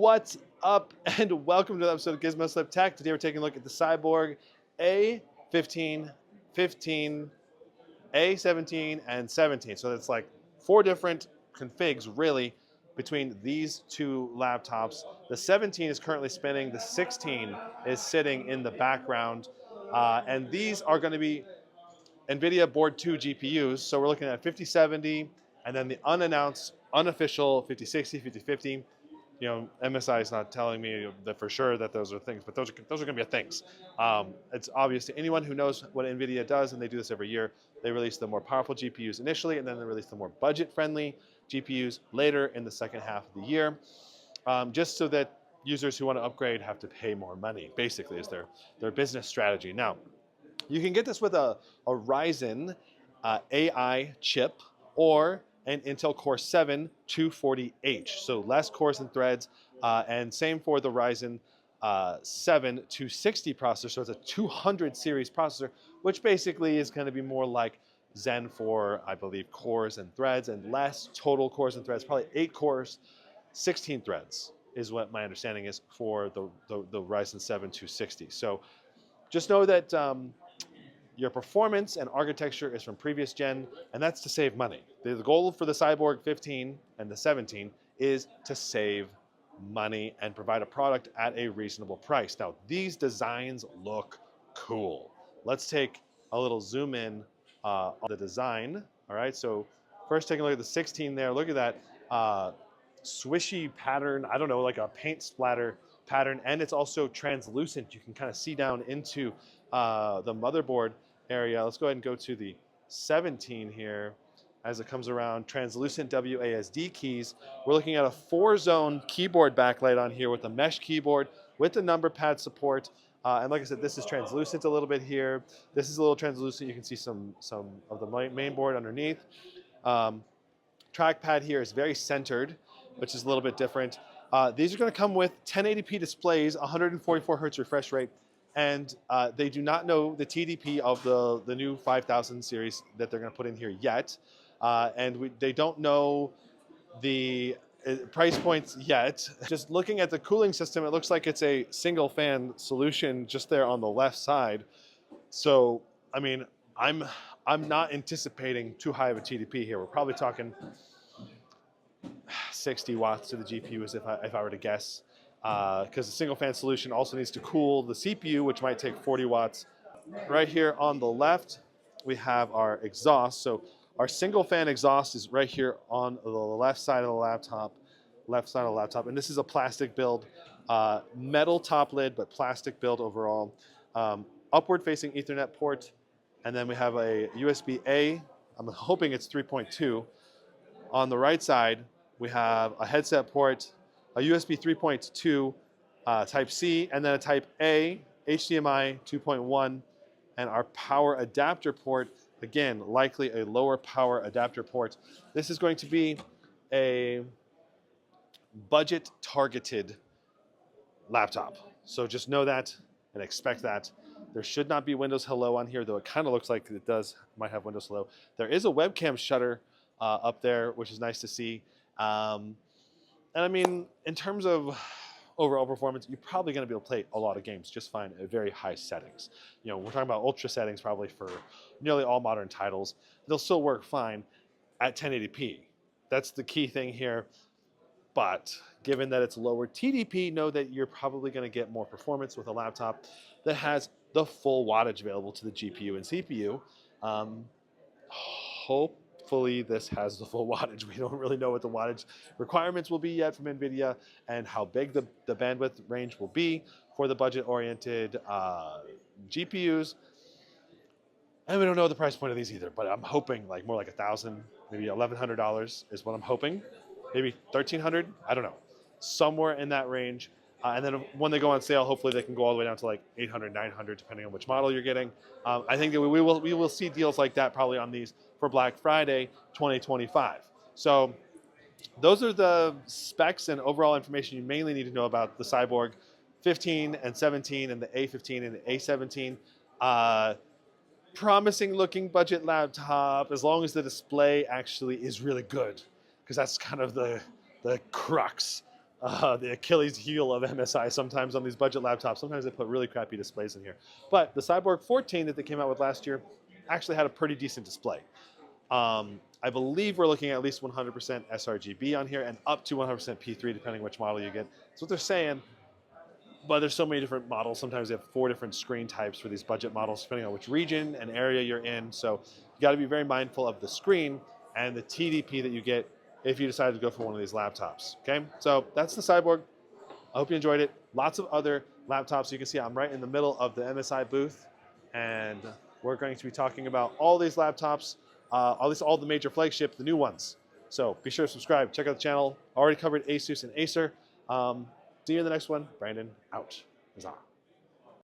What's up, and welcome to the episode of Gizmo Slip Tech. Today we're taking a look at the Cyborg A15, 15, A17, and 17. So it's like four different configs, really, between these two laptops. The 17 is currently spinning, the 16 is sitting in the background, and these are going to be NVIDIA Board 2 GPUs. So we're looking at 5070, and then the unannounced, unofficial 5060, 5050. You know, MSI is not telling me that for sure that those are things, but those are going to be things. It's obvious to anyone who knows what NVIDIA does, and they do this every year. They release the more powerful GPUs initially, and then they release the more budget-friendly GPUs later in the second half of the year, just so that users who want to upgrade have to pay more money, basically, is their business strategy. Now, you can get this with a Ryzen AI chip or an Intel Core 7 240H, so less cores and threads, and same for the Ryzen 7 260 processor, so it's a 200 series processor, which basically is going to be more like Zen for, I believe, cores and threads, and less total cores and threads, probably 8 cores, 16 threads is what my understanding is for the Ryzen 7 260. So just know that your performance and architecture is from previous gen, and that's to save money. The goal for the Cyborg 15 and the 17 is to save money and provide a product at a reasonable price. Now, these designs look cool. Let's take a little zoom in on the design. All right, so first taking a look at the 16 there. Look at that swishy pattern. I don't know, like a paint splatter pattern, and it's also translucent. You can kind of see down into the motherboard area. Let's go ahead and go to the 17 here as it comes around. Translucent WASD keys. We're looking at a 4-zone keyboard backlight on here with a mesh keyboard with the number pad support. And like I said, this is translucent a little bit here. This is a little translucent. You can see some of the main board underneath. Trackpad here is very centered, which is a little bit different. These are going to come with 1080p displays, 144 hertz refresh rate, and they do not know the TDP of the new 5000 series that they're going to put in here yet, and they don't know the price points yet. Just looking at the cooling system, it looks like it's a single fan solution just there on the left side. So, I mean, I'm not anticipating too high of a TDP here. We're probably talking 60 watts to the GPUs if I were to guess, because the single fan solution also needs to cool the CPU, which might take 40 watts. Right here on the left, we have our exhaust. So our single fan exhaust is right here on the left side of the laptop, and this is a plastic build, metal top lid, but plastic build overall. Upward facing Ethernet port, and then we have a USB-A. I'm hoping it's 3.2. On the right side, we have a headset port, a USB 3.2 Type-C, and then a Type-A, HDMI 2.1, and our power adapter port, again, likely a lower power adapter port. This is going to be a budget-targeted laptop. So just know that and expect that. There should not be Windows Hello on here, though it kind of looks like it might have Windows Hello. There is a webcam shutter up there, which is nice to see. And I mean, in terms of overall performance, you're probably going to be able to play a lot of games just fine at very high settings. You know, we're talking about ultra settings probably for nearly all modern titles. They'll still work fine at 1080p. That's the key thing here. But given that it's lower TDP, know that you're probably going to get more performance with a laptop that has the full wattage available to the GPU and CPU. Hopefully this has the full wattage. We don't really know what the wattage requirements will be yet from NVIDIA and how big the bandwidth range will be for the budget-oriented GPUs. And we don't know the price point of these either, but I'm hoping like more like $1,000, maybe $1,100 is what I'm hoping. Maybe $1,300, I don't know. Somewhere in that range. And then when they go on sale, hopefully they can go all the way down to like $800, $900, depending on which model you're getting. I think that we will see deals like that probably on these for Black Friday 2025. So those are the specs and overall information you mainly need to know about the Cyborg 15 and 17 and the A15 and the A17. Promising looking budget laptop, as long as the display actually is really good, because that's kind of the crux the Achilles heel of MSI sometimes on these budget laptops. Sometimes they put really crappy displays in here. But the Cyborg 14 that they came out with last year actually had a pretty decent display. I believe we're looking at least 100% sRGB on here and up to 100% P3, depending which model you get. That's what they're saying. But there's so many different models. Sometimes they have 4 different screen types for these budget models, depending on which region and area you're in. So you got to be very mindful of the screen and the TDP that you get if you decide to go for one of these laptops. Okay, so that's the Cyborg. I hope you enjoyed it. Lots of other laptops. You can see I'm right in the middle of the MSI booth, and we're going to be talking about all these laptops, at least all the major flagship, the new ones. So be sure to subscribe. Check out the channel. Already covered Asus and Acer. See you in the next one. Brandon out. Huzzah.